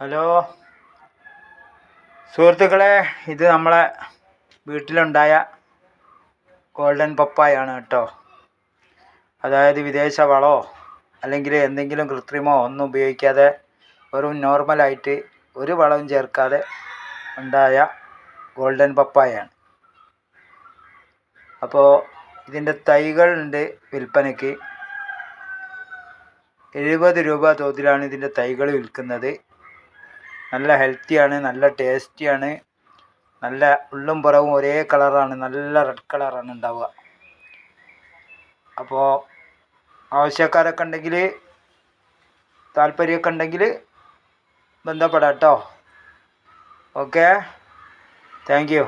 Hello സുഹൃത്തുക്കളെ, ഇത് നമ്മളെ വീട്ടിലുണ്ടായ ഗോൾഡൻ പപ്പായാണ് കേട്ടോ. അതായത് വിദേശ വളമോ അല്ലെങ്കിൽ എന്തെങ്കിലും കൃത്രിമോ ഒന്നും ഉപയോഗിക്കാതെ വെറും നോർമലായിട്ട് ഒരു വളവും ചേർക്കാതെ ഉണ്ടായ ഗോൾഡൻ പപ്പായാണ്. അപ്പോൾ ഇതിൻ്റെ തൈകളുണ്ട് വിൽപ്പനയ്ക്ക്. 70 രൂപ തോതിലാണ് ഇതിൻ്റെ തൈകൾ വിൽക്കുന്നത്. നല്ല ഹെൽത്തിയാണ്, നല്ല ടേസ്റ്റിയാണ്, നല്ല ഉള്ളും പുറവും ഒരേ കളറാണ്, നല്ല റെഡ് കളറാണ് ഉണ്ടാവുക. അപ്പോൾ ആവശ്യക്കാരൊക്കെ ഉണ്ടെങ്കിൽ, താല്പര്യമൊക്കെ ഉണ്ടെങ്കിൽ ബന്ധപ്പെടാം കേട്ടോ. Okay, thank you.